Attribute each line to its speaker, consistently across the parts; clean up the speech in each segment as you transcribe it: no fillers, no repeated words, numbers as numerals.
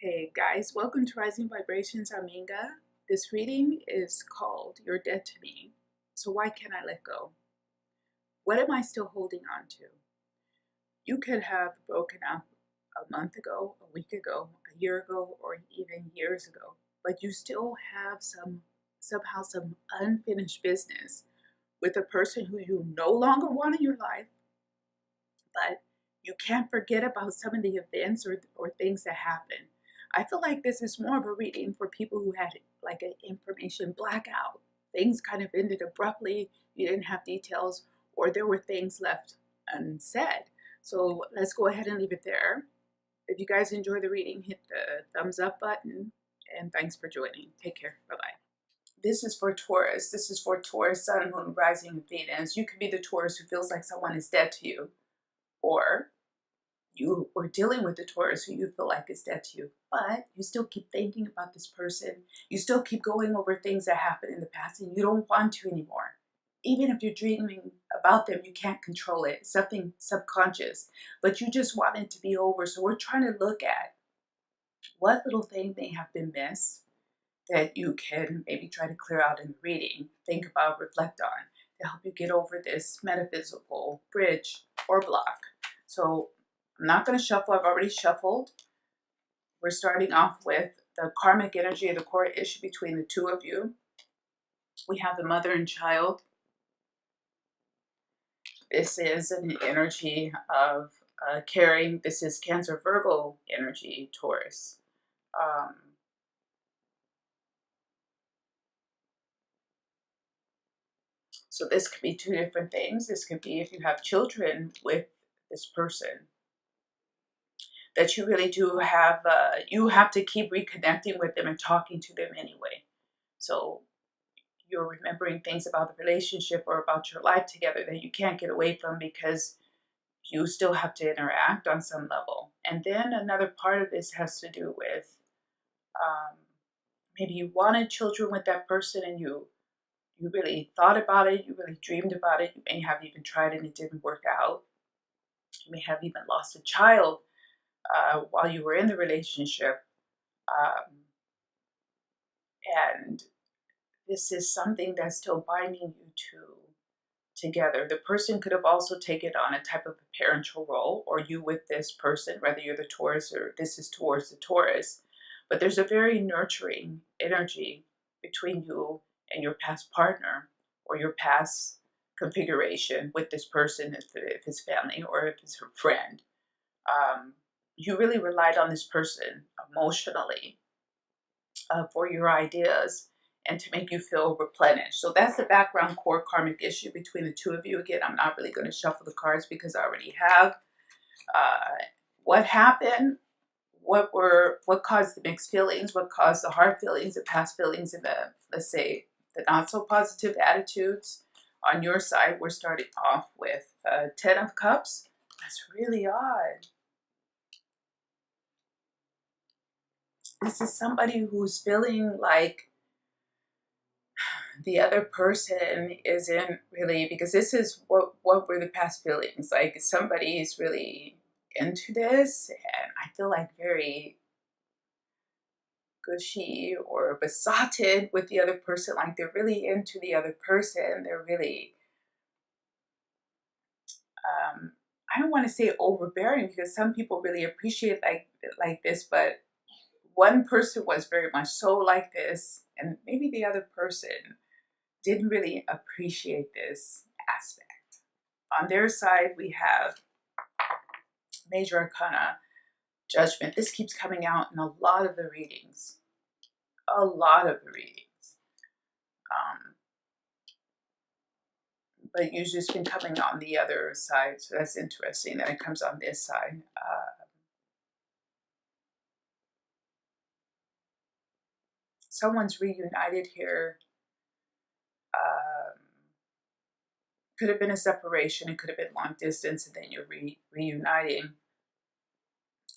Speaker 1: Hey guys, welcome to Rising Vibrations. I'm Inga. This reading is called You're Dead to Me. So why can't I let go? What am I still holding on to? You could have broken up a month ago, a week ago, a year ago, or even years ago, but you still have somehow some unfinished business with a person who you no longer want in your life, but you can't forget about some of the events or things that happen. I feel like this is more of a reading for people who had like an information blackout. Things kind of ended abruptly, you didn't have details, or there were things left unsaid. So let's go ahead and leave it there. If you guys enjoy the reading, hit the thumbs up button, and thanks for joining. Take care. Bye bye. This is for Taurus. This is for Taurus, Sun, Moon, Rising, and Venus. You could be the Taurus who feels like someone is dead to you, or you were dealing with the Taurus who you feel like is dead to you, but you still keep thinking about this person. You still keep going over things that happened in the past and you don't want to anymore. Even if you're dreaming about them, you can't control it. It's something subconscious, but you just want it to be over. So we're trying to look at what little thing may have been missed that you can maybe try to clear out in the reading, think about, reflect on to help you get over this metaphysical bridge or block. So I'm not going to shuffle. I've already shuffled. We're starting off with the karmic energy of the core issue between the two of you. We have the mother and child. This is an energy of caring. This is Cancer Virgo energy, Taurus. So this could be two different things. This could be if you have children with this person, that you really do have, you have to keep reconnecting with them and talking to them anyway. So you're remembering things about the relationship or about your life together that you can't get away from because you still have to interact on some level. And then another part of this has to do with maybe you wanted children with that person and you really thought about it, you really dreamed about it, you may have even tried and it didn't work out. You may have even lost a child while you were in the relationship. Um, and this is something that's still binding you together. The person could have also taken on a type of a parental role, or you with this person, whether you're the Taurus or this is towards the Taurus. But there's a very nurturing energy between you and your past partner or your past configuration with this person, if it's family or if it's her friend. You really relied on this person emotionally for your ideas and to make you feel replenished. So that's the background core karmic issue between the two of you. Again, I'm not really going to shuffle the cards because I already have. What happened? What caused the mixed feelings? What caused the hard feelings, the past feelings, and the, let's say, the not so positive attitudes? On your side, we're starting off with 10 of Cups. That's really odd. This is somebody who's feeling like the other person isn't really, because this is what were the past feelings like. Somebody's really into this and I feel like very gushy or besotted with the other person, like they're really into the other person. They're really I don't want to say overbearing because some people really appreciate like this, but one person was very much so like this and maybe the other person didn't really appreciate this aspect. On their side, we have Major Arcana, Judgment. This keeps coming out in a lot of the readings. A lot of the readings. But usually it's been coming on the other side, so that's interesting that it comes on this side. Someone's reunited here. Could have been a separation, it could have been long distance, and then you're reuniting.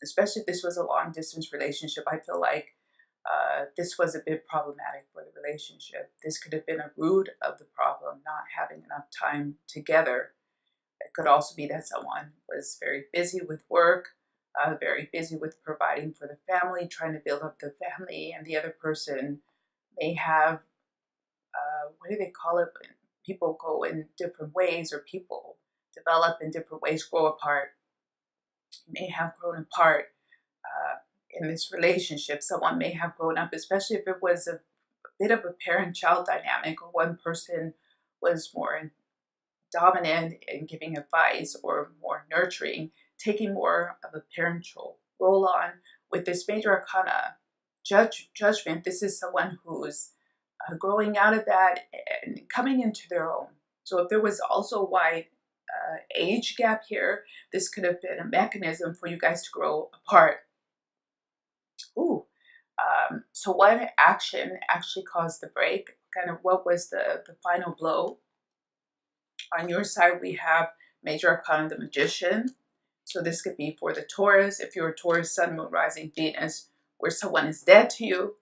Speaker 1: Especially if this was a long distance relationship, I feel like this was a bit problematic for the relationship. This could have been a root of the problem, not having enough time together. It could also be that someone was very busy with work, very busy with providing for the family, trying to build up the family, and the other person may have, what do they call it? People go in different ways, or people develop in different ways, grow apart, may have grown apart in this relationship. Someone may have grown up, especially if it was a bit of a parent-child dynamic, or one person was more dominant in giving advice or more nurturing, taking more of a parental role on. With this major arcana judgment, this is someone who's growing out of that and coming into their own. So if there was also a wide age gap here, this could have been a mechanism for you guys to grow apart. Ooh. So what action actually caused the break? Kind of what was the final blow? On your side, we have Major Arcana, the Magician. So this could be for the Taurus. If you're a Taurus, Sun, Moon, Rising, Venus, where someone is dead to you,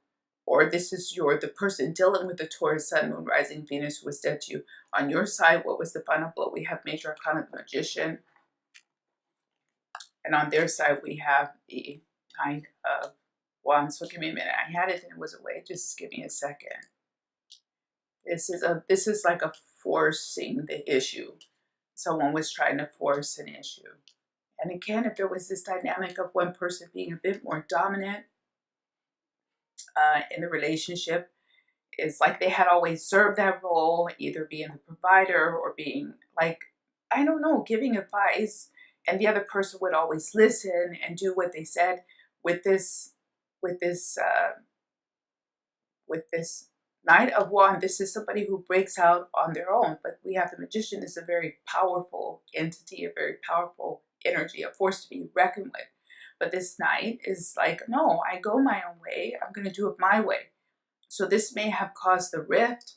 Speaker 1: or this is the person dealing with the Taurus, Sun, Moon, Rising, Venus who was dead to you. On your side, what was the final blow? We have Major Arcana, the Magician. And on their side, we have the Nine of Wands. So give me a minute. I had it and it was away. Just give me a second. This is like a forcing the issue. Someone was trying to force an issue. And again, if there was this dynamic of one person being a bit more dominant in the relationship, it's like they had always served that role, either being the provider or being like, I don't know, giving advice, and the other person would always listen and do what they said. With this Knight of Wands, this is somebody who breaks out on their own. But we have the Magician is a very powerful entity, a very powerful energy, a force to be reckoned with. But this Knight is like, no, I go my own way. I'm going to do it my way. So this may have caused the rift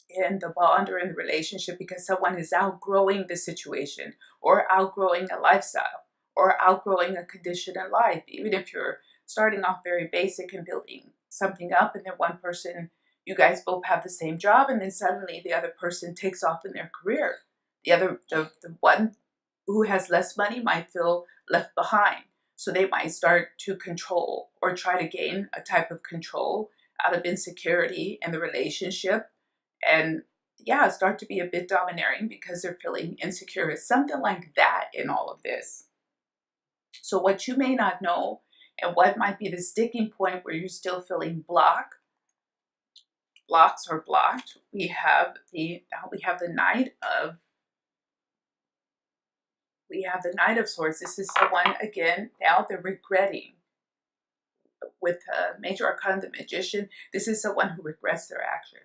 Speaker 1: in the bond or in the relationship because someone is outgrowing the situation, or outgrowing a lifestyle, or outgrowing a condition in life. Even if you're starting off very basic and building something up, and then one person, you guys both have the same job, and then suddenly the other person takes off in their career. The one who has less money might feel left behind. So they might start to control or try to gain a type of control out of insecurity in the relationship, and yeah, start to be a bit domineering because they're feeling insecure. It's something like that in all of this. So what you may not know, and what might be the sticking point where you're still feeling blocks or blocked, we have the Knight of Swords. This is someone, again, now they're regretting. With Major Arcana, the Magician, this is someone who regrets their action.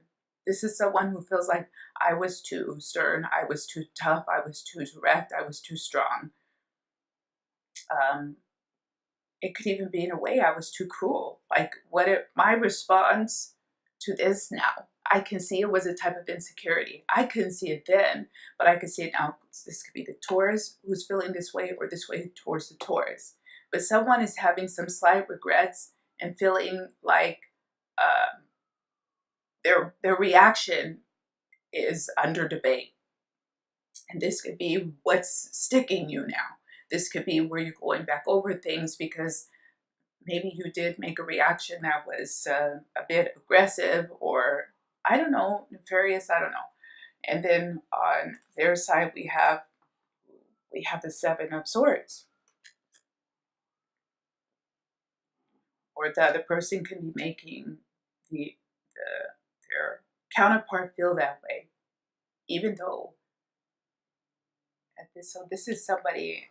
Speaker 1: This is someone who feels like, I was too stern, I was too tough, I was too direct, I was too strong. It could even be in a way I was too cruel. Like, my response to this now, I can see it was a type of insecurity. I couldn't see it then, but I can see it now. This could be the Taurus who's feeling this way, or this way towards the Taurus. But someone is having some slight regrets and feeling like their reaction is under debate. And this could be what's sticking you now. This could be where you're going back over things because maybe you did make a reaction that was a bit aggressive, or I don't know, nefarious, I don't know. And then on their side, we have the Seven of Swords. Or the other person can be making their counterpart feel that way, even though so this is somebody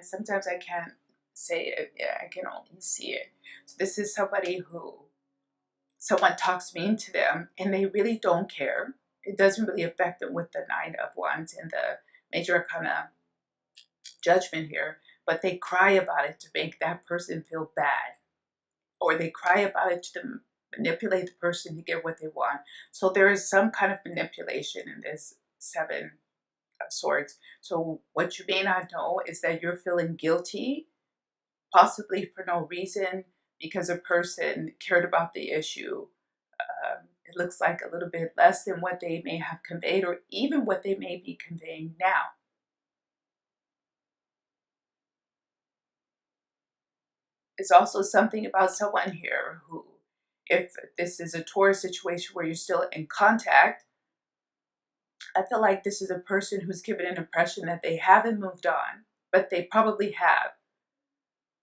Speaker 1: sometimes I can't say it, yeah, I can only see it. So this is somebody who someone talks mean to them and they really don't care. It doesn't really affect them with the Nine of Wands and the Major Arcana Judgment here, but they cry about it to make that person feel bad, or they cry about it to manipulate the person to get what they want. So there is some kind of manipulation in this Seven of Swords. So what you may not know is that you're feeling guilty, possibly for no reason, because a person cared about the issue. It looks like a little bit less than what they may have conveyed, or even what they may be conveying now. It's also something about someone here who, if this is a Taurus situation where you're still in contact, I feel like this is a person who's given an impression that they haven't moved on, but they probably have.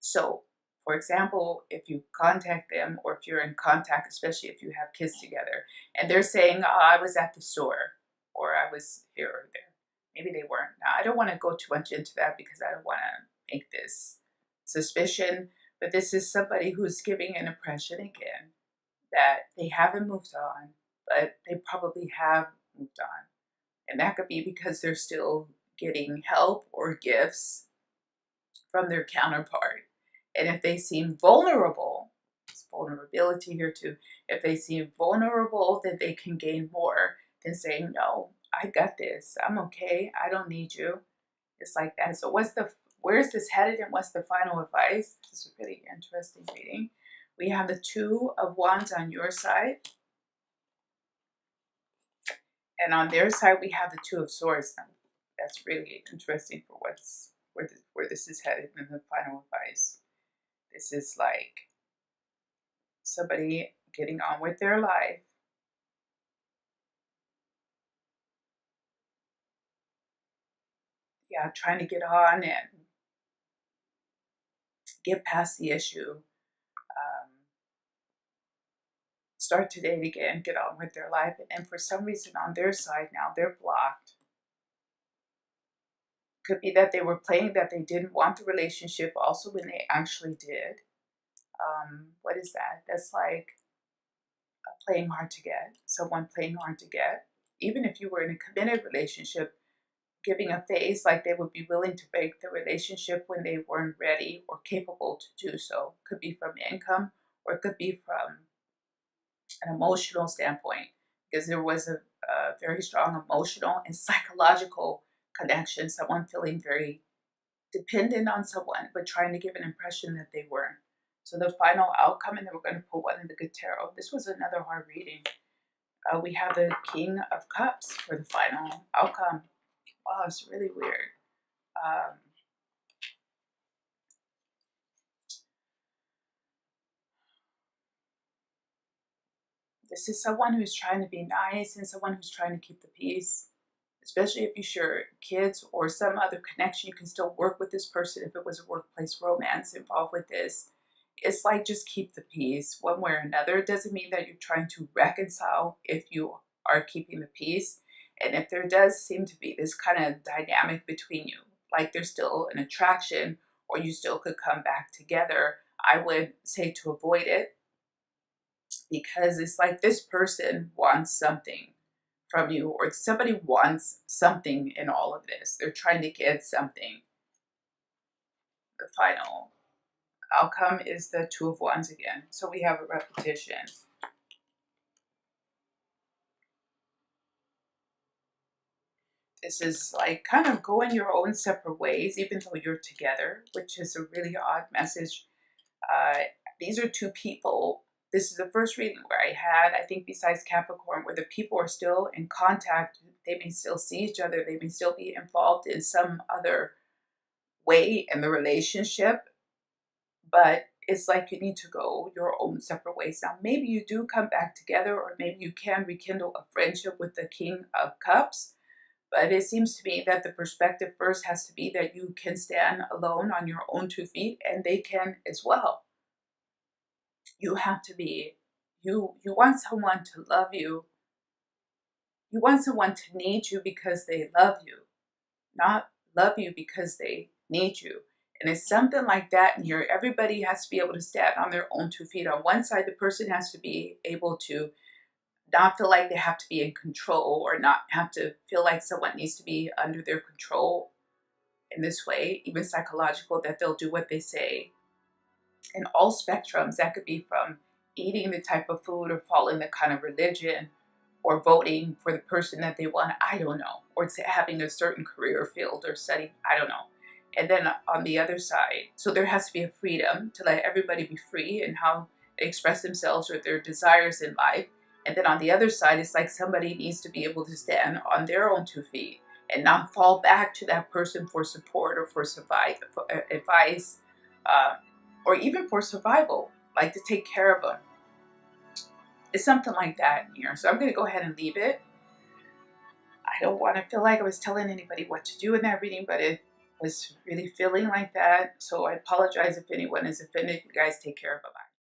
Speaker 1: So, for example, if you contact them or if you're in contact, especially if you have kids together, and they're saying, oh, I was at the store or I was here or there. Maybe they weren't. Now, I don't want to go too much into that because I don't want to make this suspicion, but this is somebody who's giving an impression again that they haven't moved on, but they probably have moved on. And that could be because they're still getting help or gifts from their counterpart. And if they seem vulnerable, it's vulnerability here too. If they seem vulnerable, then they can gain more than saying, no, I got this. I'm okay. I don't need you. It's like that. So where's this headed and what's the final advice? This is a really interesting reading. We have the Two of Wands on your side. And on their side, we have the Two of Swords. That's really interesting for where this is headed in the final advice. This is like somebody getting on with their life. Yeah, trying to get on and get past the issue. Start to date again, get on with their life. And for some reason on their side now, they're blocked. Could be that they were playing that they didn't want the relationship also when they actually did. What is that? That's like playing hard to get, someone playing hard to get. Even if you were in a committed relationship, giving a face like they would be willing to break the relationship when they weren't ready or capable to do so. Could be from income or it could be from an emotional standpoint, because there was a very strong emotional and psychological connection, someone feeling very dependent on someone, but trying to give an impression that they weren't. So the final outcome, and then we're going to pull one in the good tarot. This was another hard reading. We have the King of Cups for the final outcome. Wow, it's really weird. This is someone who's trying to be nice and someone who's trying to keep the peace. Especially if you share kids or some other connection, you can still work with this person if it was a workplace romance involved with this. It's like just keep the peace one way or another. It doesn't mean that you're trying to reconcile if you are keeping the peace. And if there does seem to be this kind of dynamic between you, like there's still an attraction or you still could come back together, I would say to avoid it, because it's like this person wants something from you, or somebody wants something in all of this. They're trying to get something. The final outcome is the Two of Wands again. So we have a repetition. This is like kind of going your own separate ways, even though you're together, which is a really odd message. These are two people. This is the first reading where I had, I think besides Capricorn, where the people are still in contact. They may still see each other. They may still be involved in some other way in the relationship. But it's like you need to go your own separate ways. Now, maybe you do come back together, or maybe you can rekindle a friendship with the King of Cups. But it seems to me that the perspective first has to be that you can stand alone on your own 2 feet, and they can as well. You have to be, you want someone to love you. You want someone to need you because they love you, not love you because they need you. And it's something like that in here. Everybody has to be able to stand on their own 2 feet. On one side, the person has to be able to not feel like they have to be in control, or not have to feel like someone needs to be under their control in this way, even psychological, that they'll do what they say. In all spectrums, that could be from eating the type of food or following the kind of religion or voting for the person that they want, I don't know, or to having a certain career field or study, I don't know. And then on the other side, so there has to be a freedom to let everybody be free in how they express themselves or their desires in life. And then on the other side, it's like somebody needs to be able to stand on their own 2 feet and not fall back to that person for support or for advice. or even for survival, like to take care of them. It's something like that here. So I'm going to go ahead and leave it. I don't want to feel like I was telling anybody what to do in that reading, but it was really feeling like that. So I apologize if anyone is offended. You guys take care. Bye-bye.